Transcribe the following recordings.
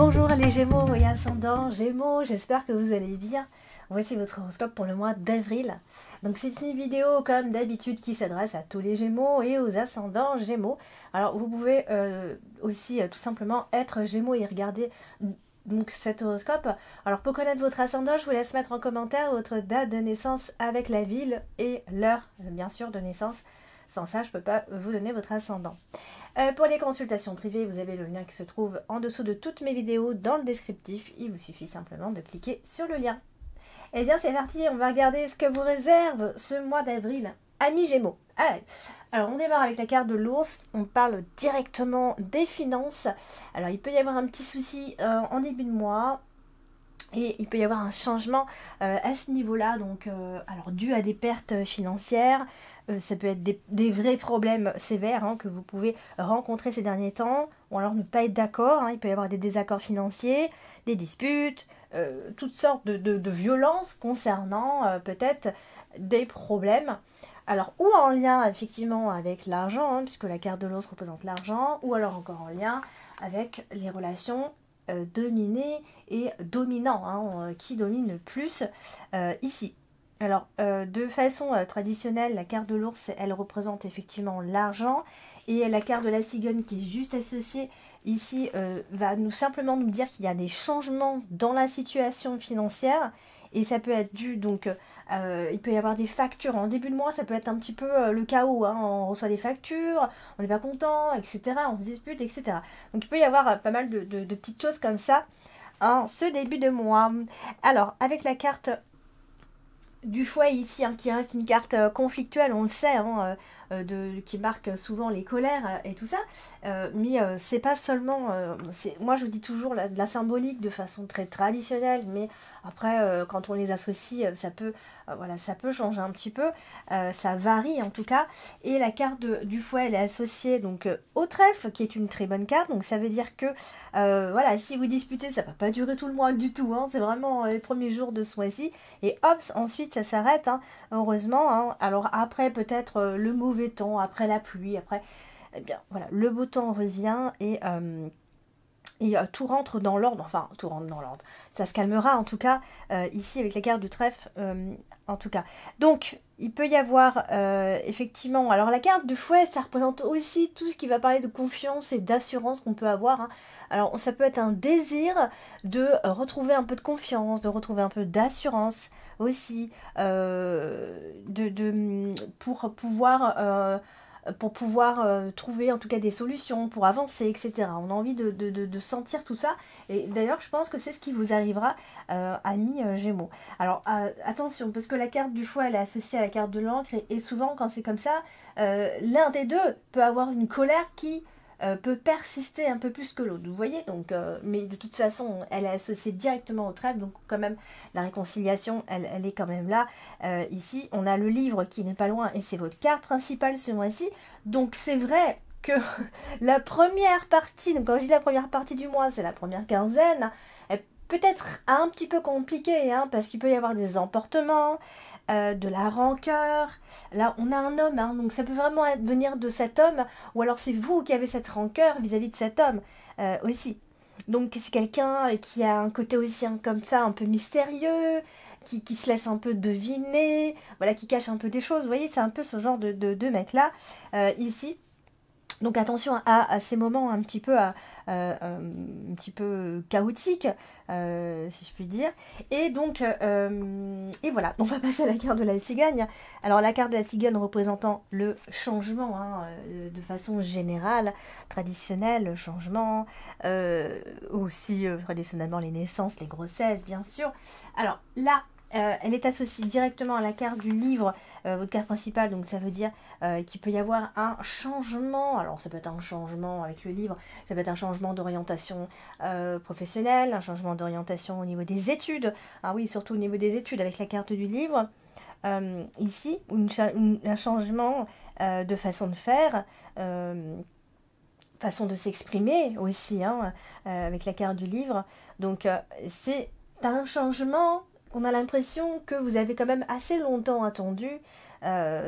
Bonjour les Gémeaux et ascendants Gémeaux, j'espère que vous allez bien. Voici votre horoscope pour le mois d'avril. Donc c'est une vidéo comme d'habitude qui s'adresse à tous les Gémeaux et aux ascendants Gémeaux. Alors vous pouvez aussi tout simplement être Gémeaux et regarder donc cet horoscope. Alors pour connaître votre ascendant, je vous laisse mettre en commentaire votre date de naissance avec la ville et l'heure bien sûr de naissance. Sans ça, je ne peux pas vous donner votre ascendant. Pour les consultations privées, vous avez le lien qui se trouve en dessous de toutes mes vidéos dans le descriptif. Il vous suffit simplement de cliquer sur le lien. Et bien c'est parti, on va regarder ce que vous réserve ce mois d'avril. Amis Gémeaux. Allez. Alors on démarre avec la carte de l'ours, on parle directement des finances. Alors il peut y avoir un petit souci en début de mois. Et il peut y avoir un changement à ce niveau-là, donc alors dû à des pertes financières, ça peut être des vrais problèmes sévères que vous pouvez rencontrer ces derniers temps, ou alors ne pas être d'accord, il peut y avoir des désaccords financiers, des disputes, toutes sortes de violences concernant peut-être des problèmes. Alors, ou en lien effectivement avec l'argent, puisque la carte de l'os représente l'argent, ou alors encore en lien avec les relations dominé et dominant, qui domine le plus ici. Alors, de façon traditionnelle, la carte de l'ours, elle représente effectivement l'argent, et la carte de la cigogne qui est juste associée ici va simplement nous dire qu'il y a des changements dans la situation financière, et ça peut être dû donc il peut y avoir des factures en début de mois, ça peut être un petit peu le chaos, on reçoit des factures, on n'est pas content, etc., on se dispute, etc. Donc il peut y avoir pas mal de petites choses comme ça en ce début de mois. Alors, avec la carte du foie ici, qui reste une carte conflictuelle, on le sait, qui marque souvent les colères et tout ça, mais c'est pas seulement, moi je dis toujours de la symbolique de façon très traditionnelle, mais après quand on les associe, ça peut changer un petit peu, ça varie en tout cas, et la carte du foie elle est associée donc au trèfle, qui est une très bonne carte, donc ça veut dire que si vous disputez, ça va pas durer tout le mois du tout, c'est vraiment les premiers jours de ce mois-ci, et hop, ensuite ça s'arrête, heureusement, alors après peut-être le mauvais temps, après la pluie, après, eh bien voilà, le beau temps revient et tout rentre dans l'ordre, ça se calmera en tout cas ici avec la carte du trèfle en tout cas. Donc il peut y avoir effectivement, alors la carte du fouet, ça représente aussi tout ce qui va parler de confiance et d'assurance qu'on peut avoir, Alors ça peut être un désir de retrouver un peu de confiance, de retrouver un peu d'assurance aussi, pour pouvoir trouver en tout cas des solutions, pour avancer, etc. On a envie de sentir tout ça. Et d'ailleurs, je pense que c'est ce qui vous arrivera, amis Gémeaux. Alors, attention, parce que la carte du foie, elle est associée à la carte de l'encre. Et souvent, quand c'est comme ça, l'un des deux peut avoir une colère qui peut persister un peu plus que l'autre. Vous voyez, donc, mais de toute façon, elle est associée directement au trèfle. Donc, quand même, la réconciliation, elle est quand même là. Ici, on a le livre qui n'est pas loin et c'est votre carte principale ce mois-ci. Donc, c'est vrai que la première partie, donc quand je dis la première partie du mois, c'est la première quinzaine, est peut-être un petit peu compliquée, parce qu'il peut y avoir des emportements, de la rancœur. Là, on a un homme, donc ça peut vraiment venir de cet homme, ou alors c'est vous qui avez cette rancœur vis-à-vis de cet homme aussi. Donc c'est quelqu'un qui a un côté aussi comme ça, un peu mystérieux, qui se laisse un peu deviner, voilà, qui cache un peu des choses. Vous voyez, c'est un peu ce genre de mec-là, ici. Donc attention à ces moments un petit peu chaotiques, si je puis dire. Et donc, et voilà, on va passer à la carte de la cigogne. Alors la carte de la cigogne représentant le changement, de façon générale, traditionnelle, le changement, aussi traditionnellement les naissances, les grossesses, bien sûr. Alors là, elle est associée directement à la carte du livre, votre carte principale, donc ça veut dire qu'il peut y avoir un changement. Alors ça peut être un changement avec le livre, ça peut être un changement d'orientation professionnelle, un changement d'orientation au niveau des études, oui, surtout au niveau des études avec la carte du livre. Ici, un changement de façon de faire, façon de s'exprimer aussi, avec la carte du livre. Donc c'est un changement qu'on a l'impression que vous avez quand même assez longtemps attendu.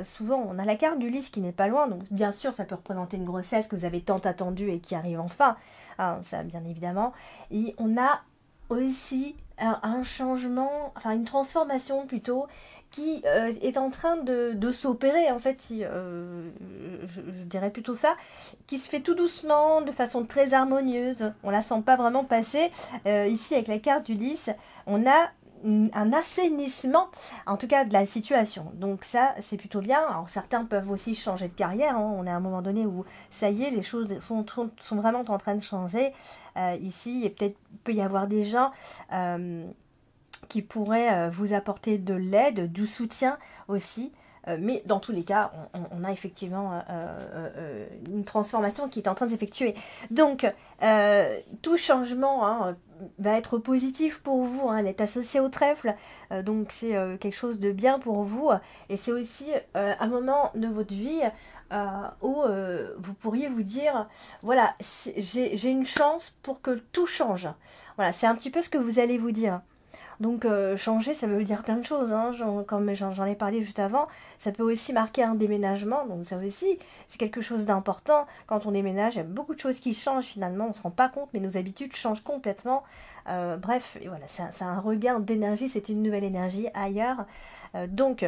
Souvent, on a la carte du lys qui n'est pas loin, donc bien sûr, ça peut représenter une grossesse que vous avez tant attendue et qui arrive enfin. hein, ça bien évidemment. Et on a aussi un changement, enfin une transformation plutôt, qui est en train de s'opérer, en fait, je dirais plutôt ça, qui se fait tout doucement, de façon très harmonieuse. On la sent pas vraiment passer. Ici, avec la carte du 10, on a un assainissement, en tout cas de la situation. Donc ça, c'est plutôt bien. Alors certains peuvent aussi changer de carrière, hein. On est à un moment donné où, ça y est, les choses sont vraiment en train de changer. Ici, et peut-être peut y avoir des gens qui pourraient vous apporter de l'aide, du soutien aussi. Mais dans tous les cas, on a effectivement une transformation qui est en train de s'effectuer. Donc, tout changement, hein, va être positif pour vous. Hein, elle est associée au trèfle, donc c'est quelque chose de bien pour vous. Et c'est aussi un moment de votre vie où vous pourriez vous dire, voilà, j'ai une chance pour que tout change. Voilà, c'est un petit peu ce que vous allez vous dire. Donc changer, ça veut dire plein de choses, hein. Comme j'en ai parlé juste avant, ça peut aussi marquer un déménagement, donc ça aussi, c'est quelque chose d'important. Quand on déménage, il y a beaucoup de choses qui changent finalement, on ne se rend pas compte, mais nos habitudes changent complètement. Bref, et voilà, c'est un regain d'énergie, c'est une nouvelle énergie ailleurs. Donc,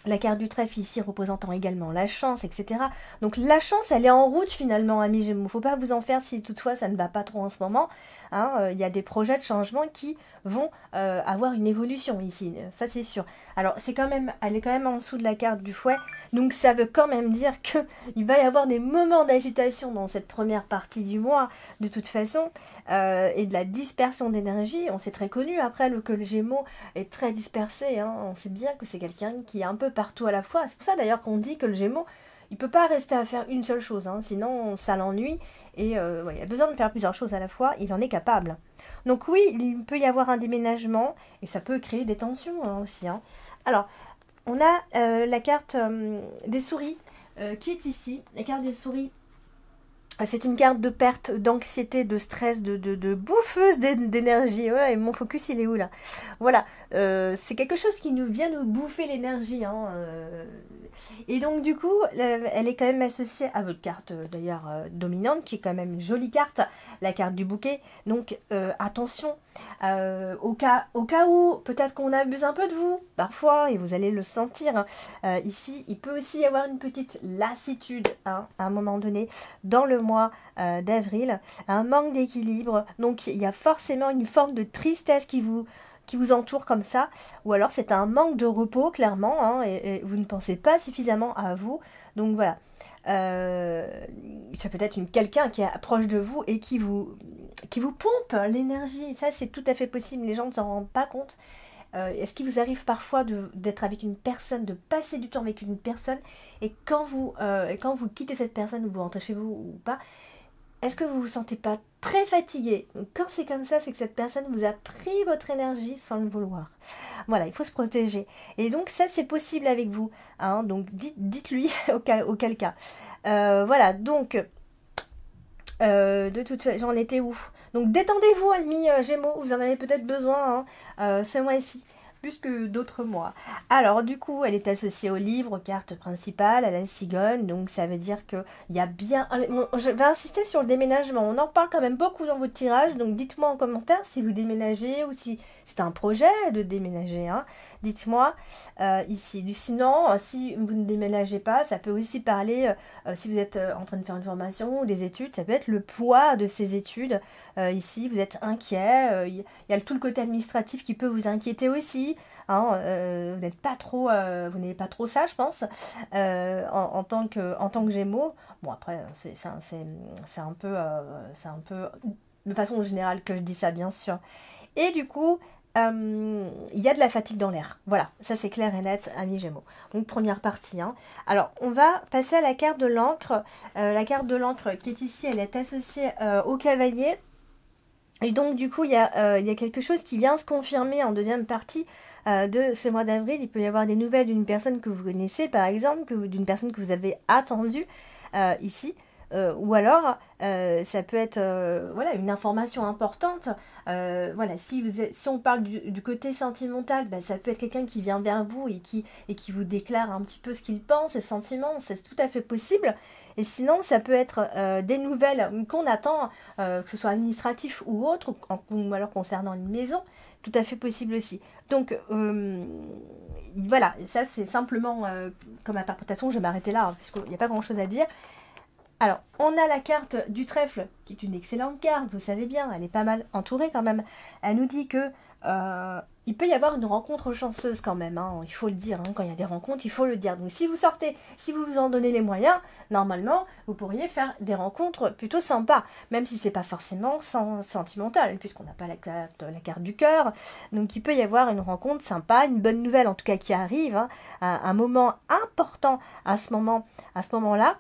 la carte du trèfle ici représentant également la chance, etc. Donc la chance, elle est en route finalement, amis Gémeaux. Faut pas vous en faire si toutefois ça ne va pas trop en ce moment. Hein, y a des projets de changement qui vont avoir une évolution ici, ça c'est sûr. Alors c'est quand même, elle est quand même en dessous de la carte du fouet, donc ça veut quand même dire que il va y avoir des moments d'agitation dans cette première partie du mois, de toute façon, et de la dispersion d'énergie. On sait très connu après que le Gémeaux est très dispersé, hein. On sait bien que c'est quelqu'un qui est un peu partout à la fois. C'est pour ça d'ailleurs qu'on dit que le Gémeaux, il peut pas rester à faire une seule chose, hein, sinon ça l'ennuie. Et ouais, il a besoin de faire plusieurs choses à la fois, il en est capable. Donc oui, il peut y avoir un déménagement, et ça peut créer des tensions, hein, aussi. Hein. Alors, on a la carte des souris qui est ici. La carte des souris, c'est une carte de perte, d'anxiété, de stress, de bouffeuse d'énergie. Ouais, et mon focus, il est où là? Voilà, c'est quelque chose qui vient nous bouffer l'énergie. Hein, et donc du coup, elle est quand même associée à votre carte d'ailleurs dominante, qui est quand même une jolie carte, la carte du bouquet. Donc attention, au cas où, peut-être qu'on abuse un peu de vous, parfois, et vous allez le sentir. Ici, il peut aussi y avoir une petite lassitude, hein, à un moment donné, dans le mois d'avril, un manque d'équilibre. Donc il y a forcément une forme de tristesse qui vous entoure comme ça, ou alors c'est un manque de repos clairement, hein, et vous ne pensez pas suffisamment à vous. Donc voilà, ça peut être quelqu'un qui est proche de vous et qui vous pompe l'énergie. Ça c'est tout à fait possible, les gens ne s'en rendent pas compte. Est-ce qu'il vous arrive parfois d'être avec une personne, de passer du temps avec une personne, et quand vous quittez cette personne, ou vous rentrez chez vous ou pas, est-ce que vous vous sentez pas très fatigué? Quand c'est comme ça, c'est que cette personne vous a pris votre énergie sans le vouloir. Voilà, il faut se protéger. Et donc ça, c'est possible avec vous. Hein, donc dites-lui auquel cas. Voilà, donc de toute façon, j'en étais où? Donc détendez-vous, amis Gémeaux, vous en avez peut-être besoin, hein, ce mois-ci, plus que d'autres mois. Alors du coup, elle est associée au livre, carte principale, à la cigogne, donc ça veut dire que il y a bien... Je vais insister sur le déménagement, on en parle quand même beaucoup dans votre tirage, donc dites-moi en commentaire si vous déménagez ou si c'est un projet de déménager, hein. Dites-moi ici. Sinon, si vous ne déménagez pas, ça peut aussi parler, si vous êtes en train de faire une formation ou des études, ça peut être le poids de ces études. Ici, vous êtes inquiet, il y a tout le côté administratif qui peut vous inquiéter aussi. Hein, vous n'êtes pas trop, vous n'êtes pas trop ça, je pense, en tant que Gémeaux. Bon après, c'est un peu de façon générale que je dis ça, bien sûr. Et du coup, il y a de la fatigue dans l'air. Voilà, ça c'est clair et net, amis Gémeaux. Donc première partie. Hein. Alors, on va passer à la carte de l'encre. La carte de l'encre qui est ici, elle est associée au cavalier. Et donc du coup, il y a quelque chose qui vient se confirmer en deuxième partie de ce mois d'avril. Il peut y avoir des nouvelles d'une personne que vous connaissez, par exemple, d'une personne que vous avez attendue ici. ou alors ça peut être voilà, une information importante. Voilà, si on parle du côté sentimental, bah, ça peut être quelqu'un qui vient vers vous et qui vous déclare un petit peu ce qu'il pense, ses sentiments, c'est tout à fait possible. Et sinon, ça peut être des nouvelles qu'on attend, que ce soit administratif ou autre, ou alors concernant une maison, tout à fait possible aussi. Donc, voilà, ça c'est simplement comme interprétation, je vais m'arrêter là, hein, puisqu'il n'y a pas grand-chose à dire. Alors, on a la carte du trèfle, qui est une excellente carte, vous savez bien, elle est pas mal entourée quand même. Elle nous dit que il peut y avoir une rencontre chanceuse quand même, hein, il faut le dire, hein, quand il y a des rencontres, il faut le dire. Donc si vous sortez, si vous vous en donnez les moyens, normalement, vous pourriez faire des rencontres plutôt sympas, même si c'est pas forcément sentimental, puisqu'on n'a pas la carte du cœur. Donc il peut y avoir une rencontre sympa, une bonne nouvelle en tout cas qui arrive, hein, un moment important à ce moment-là.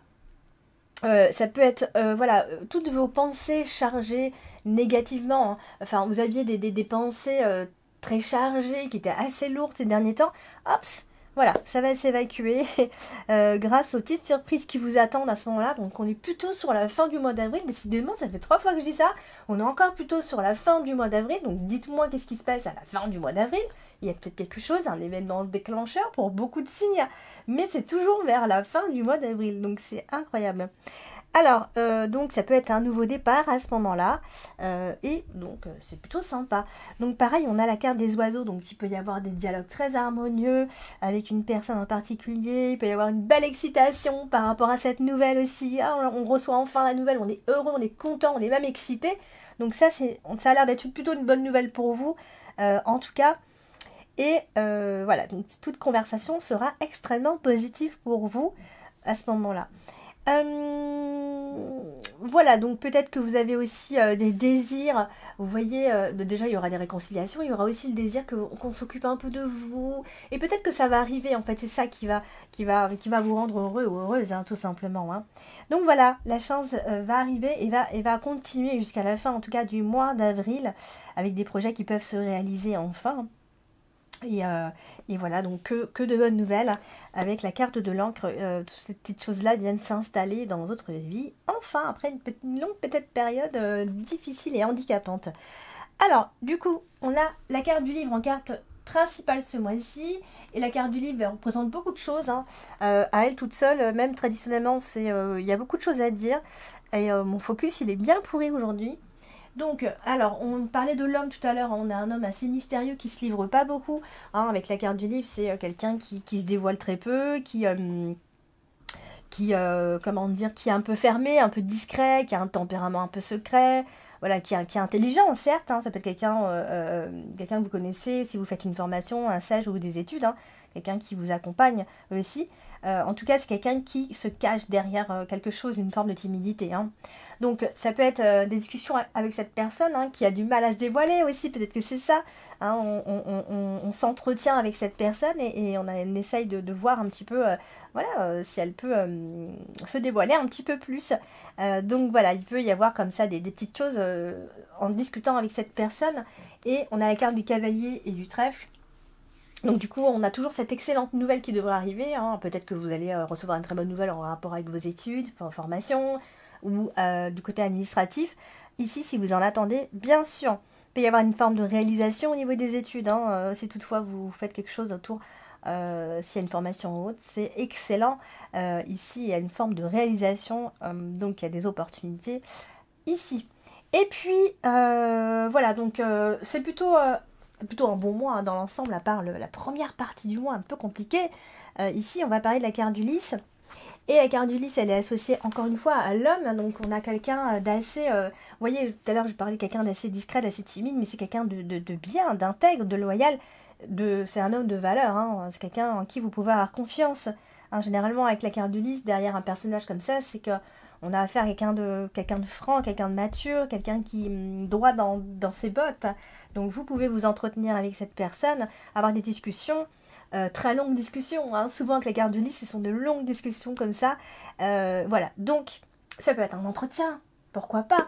Ça peut être, voilà, toutes vos pensées chargées négativement, hein. Enfin, vous aviez des pensées très chargées, qui étaient assez lourdes ces derniers temps. Hop, voilà, ça va s'évacuer grâce aux petites surprises qui vous attendent à ce moment-là. Donc, on est plutôt sur la fin du mois d'avril. Décidément, ça fait 3 fois que je dis ça. On est encore plutôt sur la fin du mois d'avril. Donc, dites-moi qu'est-ce qui se passe à la fin du mois d'avril. Il y a peut-être quelque chose, un événement déclencheur pour beaucoup de signes, mais c'est toujours vers la fin du mois d'avril, donc c'est incroyable. Alors, donc ça peut être un nouveau départ à ce moment-là, et donc c'est plutôt sympa. Donc pareil, on a la carte des oiseaux, donc il peut y avoir des dialogues très harmonieux avec une personne en particulier, il peut y avoir une belle excitation par rapport à cette nouvelle aussi. Ah, on reçoit enfin la nouvelle, on est heureux, on est content, on est même excité. Donc ça a l'air d'être plutôt une bonne nouvelle pour vous, en tout cas. Et voilà, donc toute conversation sera extrêmement positive pour vous à ce moment-là. Voilà, donc peut-être que vous avez aussi des désirs. Vous voyez, déjà il y aura des réconciliations, il y aura aussi le désir qu'on s'occupe un peu de vous. Et peut-être que ça va arriver, en fait, c'est ça qui va vous rendre heureux ou heureuse, hein, tout simplement. Hein. Donc voilà, la chance va arriver et va continuer jusqu'à la fin, en tout cas, du mois d'avril, avec des projets qui peuvent se réaliser enfin. Et voilà, donc que de bonnes nouvelles avec la carte de l'encre. Toutes ces petites choses-là viennent s'installer dans votre vie, enfin, après une longue peut-être période difficile et handicapante. Alors, du coup, on a la carte du livre en carte principale ce mois-ci. Et la carte du livre elle représente beaucoup de choses. Hein. À elle toute seule, même traditionnellement, il y a beaucoup de choses à dire. Et mon focus, il est bien pourri aujourd'hui. Donc, alors, on parlait de l'homme tout à l'heure, on a un homme assez mystérieux qui se livre pas beaucoup, hein, avec la carte du livre, c'est quelqu'un qui se dévoile très peu, comment dire, qui est un peu fermé, un peu discret, qui a un tempérament un peu secret, voilà, qui est intelligent, certes, hein, ça peut être quelqu'un que vous connaissez si vous faites une formation, un stage ou des études, hein, quelqu'un qui vous accompagne aussi. En tout cas, c'est quelqu'un qui se cache derrière quelque chose, une forme de timidité. Hein. Donc, ça peut être des discussions avec cette personne hein, qui a du mal à se dévoiler aussi, peut-être que c'est ça. Hein, on s'entretient avec cette personne et on essaye de voir un petit peu voilà, si elle peut se dévoiler un petit peu plus. Donc voilà, il peut y avoir comme ça des petites choses en discutant avec cette personne. Et on a la carte du cavalier et du trèfle. Donc du coup, on a toujours cette excellente nouvelle qui devrait arriver. Hein. Peut-être que vous allez recevoir une très bonne nouvelle en rapport avec vos études, vos formations, ou du côté administratif. Ici, si vous en attendez, bien sûr, il peut y avoir une forme de réalisation au niveau des études. Hein. Si toutefois vous faites quelque chose autour, s'il y a une formation ou autre, c'est excellent. Ici, il y a une forme de réalisation, donc il y a des opportunités ici. Et puis, voilà, donc c'est plutôt un bon mois hein, dans l'ensemble, à part la première partie du mois un peu compliquée. Ici, on va parler de la carte d'Ulysse. Et la carte d'Ulysse, elle est associée encore une fois à l'homme. Donc, on a quelqu'un d'assez... vous voyez, tout à l'heure, je parlais de quelqu'un d'assez discret, d'assez timide, mais c'est quelqu'un de bien, d'intègre, de loyal. C'est un homme de valeur. Hein, c'est quelqu'un en qui vous pouvez avoir confiance. Hein, généralement, avec la carte d'Ulysse, derrière un personnage comme ça, c'est que on a affaire à quelqu'un de franc, quelqu'un de mature, quelqu'un qui droit dans ses bottes. Donc vous pouvez vous entretenir avec cette personne, avoir des discussions, très longues discussions. Hein. Souvent avec la carte d'Ulysse, ce sont de longues discussions comme ça. Voilà, donc ça peut être un entretien, pourquoi pas,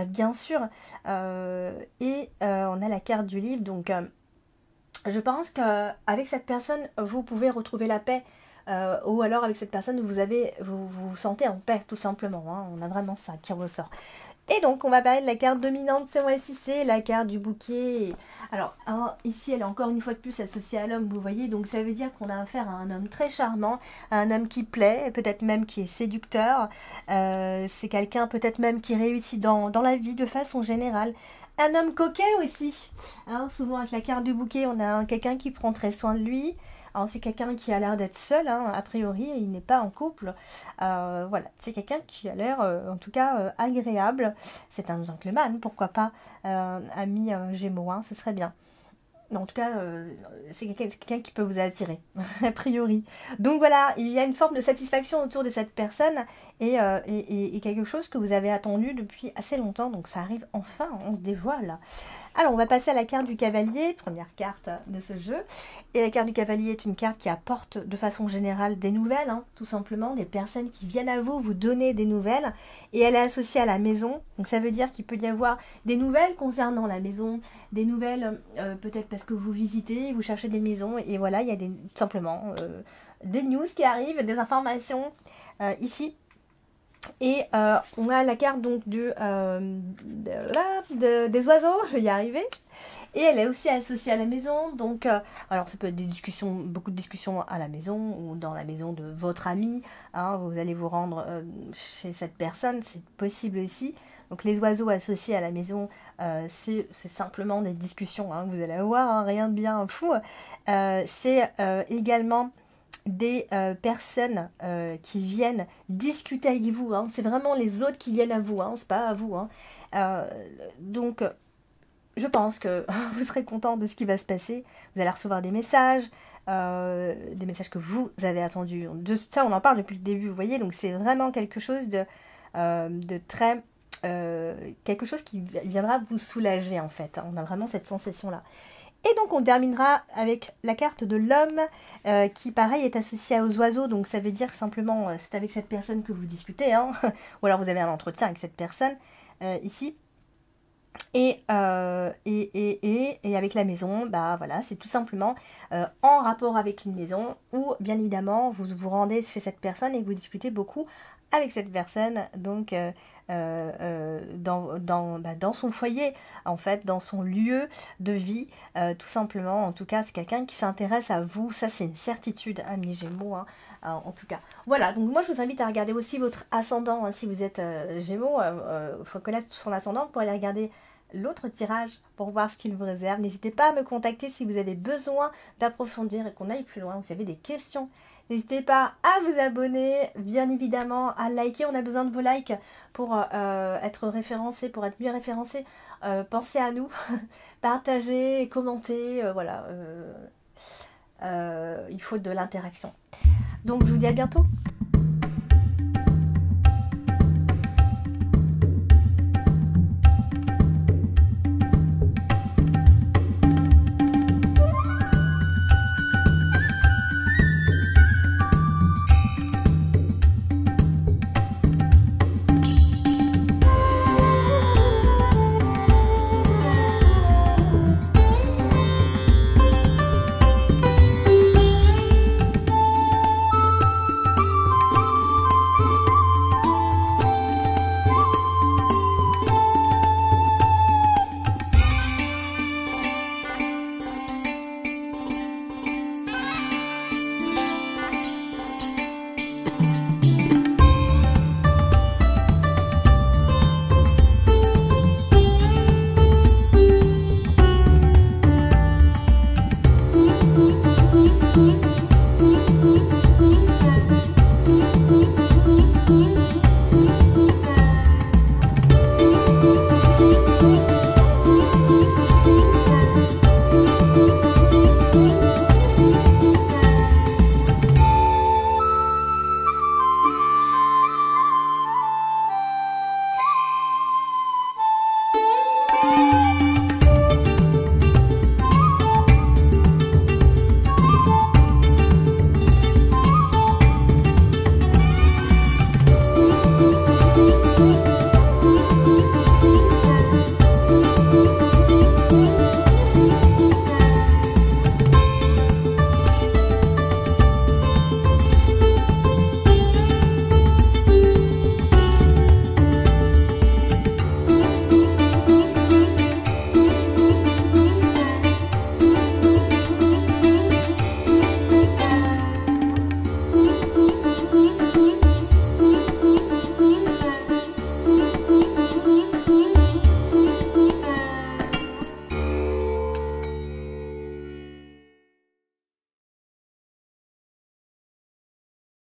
bien sûr. Et on a la carte du livre, donc je pense qu'avec cette personne, vous pouvez retrouver la paix. ou alors avec cette personne vous vous sentez en paix tout simplement, hein. On a vraiment ça qui ressort. Et donc, on va parler de la carte dominante ce mois-ci, c'est la carte du bouquet. Alors, ici, elle est encore une fois de plus associée à l'homme, vous voyez. Donc, ça veut dire qu'on a affaire à un homme très charmant, à un homme qui plaît, peut-être même qui est séducteur. C'est quelqu'un peut-être même qui réussit dans la vie de façon générale. Un homme coquet aussi. Hein, souvent, avec la carte du bouquet, on a quelqu'un qui prend très soin de lui. Alors, c'est quelqu'un qui a l'air d'être seul, hein, a priori, il n'est pas en couple. Voilà, c'est quelqu'un qui a l'air, en tout cas, agréable. C'est un gentleman, pourquoi pas, ami Gémeaux, hein, ce serait bien. Mais en tout cas, c'est quelqu'un qui peut vous attirer, a priori. Donc voilà, il y a une forme de satisfaction autour de cette personne et quelque chose que vous avez attendu depuis assez longtemps. Donc ça arrive enfin, on se dévoile. Alors, on va passer à la carte du cavalier, première carte de ce jeu. Et la carte du cavalier est une carte qui apporte de façon générale des nouvelles, hein, tout simplement, des personnes qui viennent à vous donner des nouvelles. Et elle est associée à la maison, donc ça veut dire qu'il peut y avoir des nouvelles concernant la maison, des nouvelles peut-être parce que vous visitez, vous cherchez des maisons, et voilà, il y a tout simplement des news qui arrivent, des informations ici. Et on a la carte donc des oiseaux, je vais y arriver. Et elle est aussi associée à la maison. Donc, alors ça peut être des discussions, beaucoup de discussions à la maison ou dans la maison de votre ami. Hein, vous allez vous rendre chez cette personne, c'est possible aussi. Donc les oiseaux associés à la maison, c'est simplement des discussions hein, que vous allez avoir, hein, rien de bien fou. C'est également des personnes qui viennent discuter avec vous, hein. C'est vraiment les autres qui viennent à vous, hein. C'est pas à vous, hein. Donc je pense que vous serez content de ce qui va se passer, vous allez recevoir des messages que vous avez attendus, de ça on en parle depuis le début, vous voyez, donc c'est vraiment quelque chose de très quelque chose qui viendra vous soulager en fait, on a vraiment cette sensation là. Et donc on terminera avec la carte de l'homme qui pareil est associée aux oiseaux, donc ça veut dire que simplement c'est avec cette personne que vous discutez, hein, ou alors vous avez un entretien avec cette personne ici. Et avec la maison, bah voilà, c'est tout simplement en rapport avec une maison où bien évidemment vous vous rendez chez cette personne et vous discutez beaucoup avec cette personne, donc dans son foyer, en fait, dans son lieu de vie, tout simplement. En tout cas, c'est quelqu'un qui s'intéresse à vous, ça c'est une certitude, amis Gémeaux, hein, en tout cas. Voilà, donc moi je vous invite à regarder aussi votre ascendant, hein, si vous êtes Gémeaux, il faut connaître son ascendant pour aller regarder l'autre tirage pour voir ce qu'il vous réserve. N'hésitez pas à me contacter si vous avez besoin d'approfondir et qu'on aille plus loin, vous avez des questions. N'hésitez pas à vous abonner, bien évidemment, à liker. On a besoin de vos likes pour être référencé, pour être mieux référencé. Pensez à nous, partagez, commentez, voilà. Il faut de l'interaction. Donc je vous dis à bientôt.